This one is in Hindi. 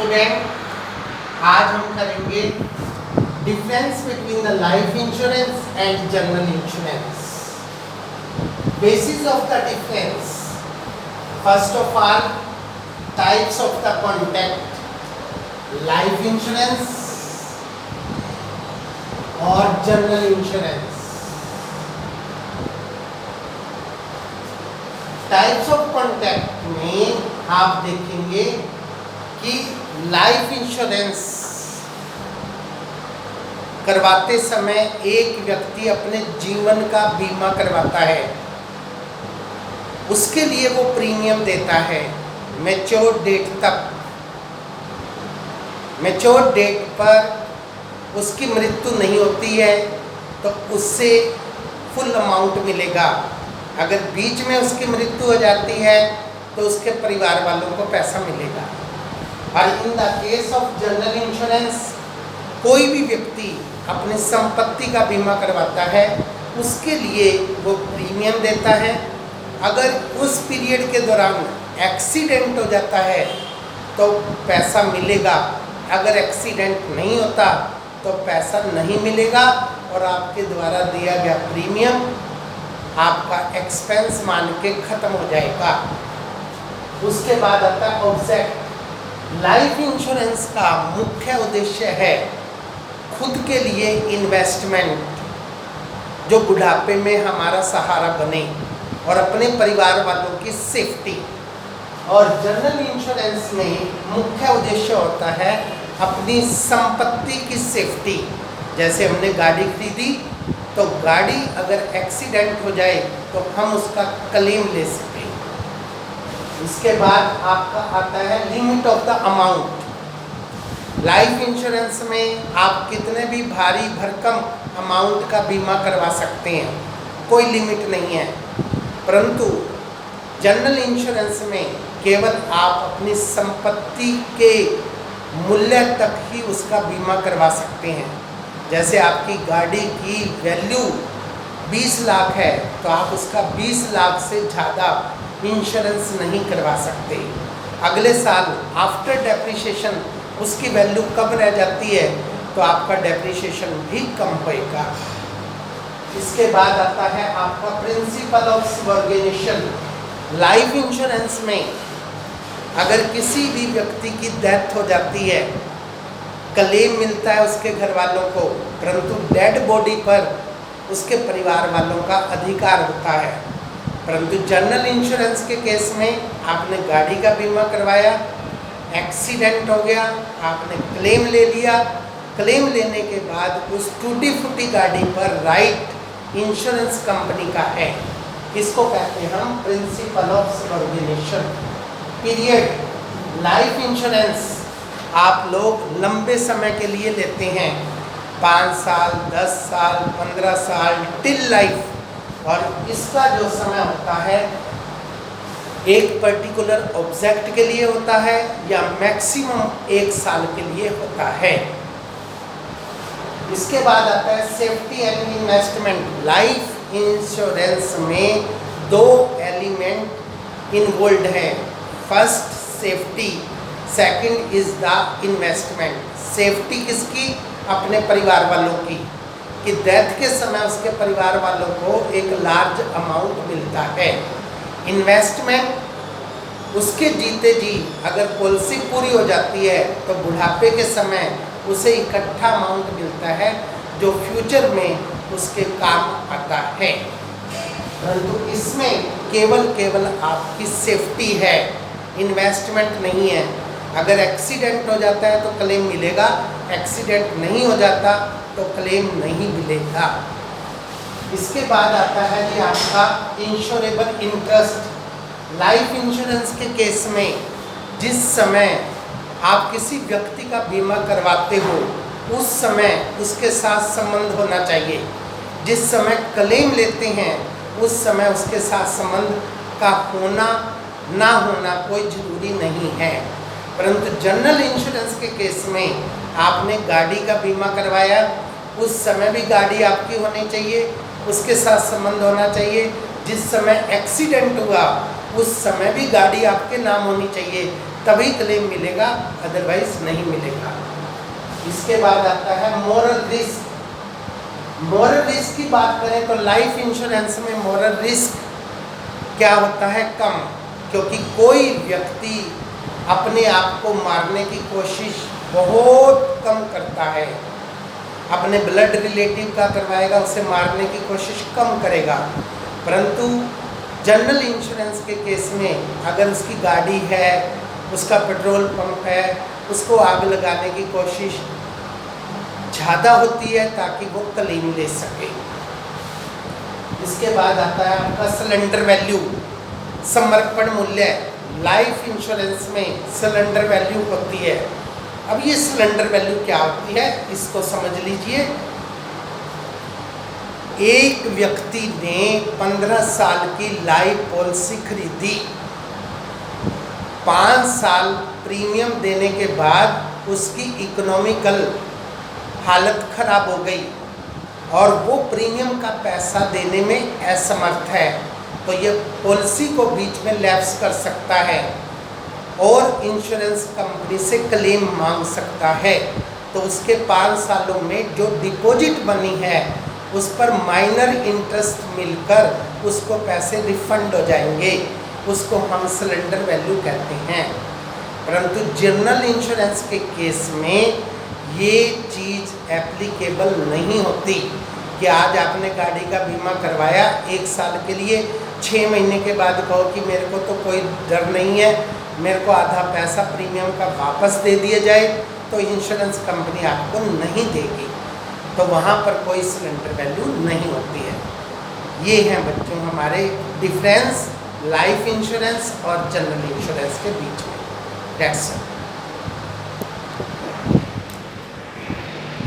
स्टूडेंट, आज हम करेंगे difference between the life insurance and general insurance. Basis of the difference, first of all types of the contract, life insurance और general insurance. Types of contract में आप देखेंगे कि लाइफ इंश्योरेंस करवाते समय एक व्यक्ति अपने जीवन का बीमा करवाता है। उसके लिए वो प्रीमियम देता है मैच्योर डेट तक। मैच्योर डेट पर उसकी मृत्यु नहीं होती है तो उससे फुल अमाउंट मिलेगा। अगर बीच में उसकी मृत्यु हो जाती है तो उसके परिवार वालों को पैसा मिलेगा। और in the case of general insurance, कोई भी व्यक्ति अपनी संपत्ति का बीमा करवाता है, उसके लिए वो प्रीमियम देता है। अगर उस पीरियड के दौरान एक्सीडेंट हो जाता है तो पैसा मिलेगा, अगर एक्सीडेंट नहीं होता तो पैसा नहीं मिलेगा और आपके द्वारा दिया गया प्रीमियम आपका एक्सपेंस मान के ख़त्म हो जाएगा। उसके बाद आता है ऑब्जेक्ट। लाइफ इंश्योरेंस का मुख्य उद्देश्य है खुद के लिए इन्वेस्टमेंट, जो बुढ़ापे में हमारा सहारा बने, और अपने परिवार वालों की सेफ्टी। और जनरल इंश्योरेंस में मुख्य उद्देश्य होता है अपनी संपत्ति की सेफ्टी। जैसे हमने गाड़ी खरीदी तो गाड़ी अगर एक्सीडेंट हो जाए तो हम उसका क्लेम ले सकें। इसके बाद आपका आता है limit of the amount. Life insurance में आप कितने भी भारी भरकम अमाउंट का बीमा करवा सकते हैं, कोई लिमिट नहीं है। परंतु जनरल इंश्योरेंस में केवल आप अपनी संपत्ति के मूल्य तक ही उसका बीमा करवा सकते हैं। जैसे आपकी गाड़ी की वैल्यू 20 लाख है तो आप उसका 20 लाख से ज़्यादा इंश्योरेंस नहीं करवा सकते। अगले साल आफ्टर डेप्रिसिएशन उसकी वैल्यू कम रह जाती है तो आपका डेप्रिसिएशन भी कम होएगा। इसके बाद आता है आपका principle of subordination. Life insurance में अगर किसी भी व्यक्ति की डेथ हो जाती है, क्लेम मिलता है उसके घर वालों को, परंतु डेड बॉडी पर उसके परिवार वालों का अधिकार होता है। परंतु जनरल इंश्योरेंस के केस में आपने गाड़ी का बीमा करवाया, एक्सीडेंट हो गया, आपने क्लेम ले लिया। क्लेम लेने के बाद उस टूटी फूटी गाड़ी पर राइट इंश्योरेंस कंपनी का है। इसको कहते हैं हम principle of subordination. Period life insurance आप लोग लंबे समय के लिए लेते हैं, 5 साल, 10 साल, 15 साल, टिल लाइफ। और इसका जो समय होता है एक पर्टिकुलर ऑब्जेक्ट के लिए होता है या मैक्सिमम 1 साल के लिए होता है। इसके बाद आता है safety and investment. Life insurance में 2 एलिमेंट इन्वॉल्व हैं। First safety, second is the investment. Safety किसकी? अपने परिवार वालों की, कि डेथ के समय उसके परिवार वालों को एक लार्ज अमाउंट मिलता है। इन्वेस्टमेंट उसके जीते जी अगर पॉलिसी पूरी हो जाती है तो बुढ़ापे के समय उसे इकट्ठा अमाउंट मिलता है जो फ्यूचर में उसके काम आता है। परंतु इसमें केवल आपकी सेफ्टी है, इन्वेस्टमेंट नहीं है। अगर एक्सीडेंट हो जाता है तो क्लेम मिलेगा, एक्सीडेंट नहीं हो जाता तो क्लेम नहीं मिलेगा। इसके बाद आता है जी आपका इंश्योरेबल इंटरेस्ट। लाइफ इंश्योरेंस के केस में जिस समय आप किसी व्यक्ति का बीमा करवाते हो उस समय उसके साथ संबंध होना चाहिए। जिस समय क्लेम लेते हैं उस समय उसके साथ संबंध का होना ना होना कोई ज़रूरी नहीं है। परंतु जनरल इंश्योरेंस के केस में आपने गाड़ी का बीमा करवाया, उस समय भी गाड़ी आपकी होनी चाहिए, उसके साथ संबंध होना चाहिए। जिस समय एक्सीडेंट हुआ उस समय भी गाड़ी आपके नाम होनी चाहिए, तभी क्लेम मिलेगा, अदरवाइज नहीं मिलेगा। इसके बाद आता है मोरल रिस्क। मोरल रिस्क की बात करें तो लाइफ इंश्योरेंस में मोरल रिस्क क्या होता है? कम, क्योंकि कोई व्यक्ति अपने आप को मारने की कोशिश बहुत कम करता है। अपने ब्लड रिलेटिव का करवाएगा, उसे मारने की कोशिश कम करेगा। परंतु जनरल इंश्योरेंस के केस में अगर उसकी गाड़ी है, उसका पेट्रोल पंप है, उसको आग लगाने की कोशिश ज़्यादा होती है ताकि वो क्लेम ले सके। इसके बाद आता है आपका सरेंडर वैल्यू, समर्पण मूल्य। लाइफ इंश्योरेंस में सरेंडर वैल्यू होती है। अब ये सरेंडर वैल्यू क्या होती है, इसको समझ लीजिए। एक व्यक्ति ने 15 साल की लाइफ पॉलिसी खरीदी, 5 साल प्रीमियम देने के बाद उसकी इकोनॉमिकल हालत खराब हो गई और वो प्रीमियम का पैसा देने में असमर्थ है, तो ये पॉलिसी को बीच में लैप्स कर सकता है और इंश्योरेंस कंपनी से क्लेम मांग सकता है। तो उसके 5 सालों में जो डिपॉजिट बनी है उस पर माइनर इंटरेस्ट मिलकर उसको पैसे रिफंड हो जाएंगे, उसको हम सरेंडर वैल्यू कहते हैं। परंतु जनरल इंश्योरेंस के केस में ये चीज़ एप्लीकेबल नहीं होती कि आज आपने गाड़ी का बीमा करवाया 1 साल के लिए, 6 महीने के बाद कहो कि मेरे को तो कोई डर नहीं है, मेरे को आधा पैसा प्रीमियम का वापस दे दिया जाए, तो इंश्योरेंस कंपनी आपको नहीं देगी। तो वहाँ पर कोई सरेंडर वैल्यू नहीं होती है। ये हैं बच्चों हमारे डिफरेंस लाइफ इंश्योरेंस और जनरल इंश्योरेंस के बीच में। That's it.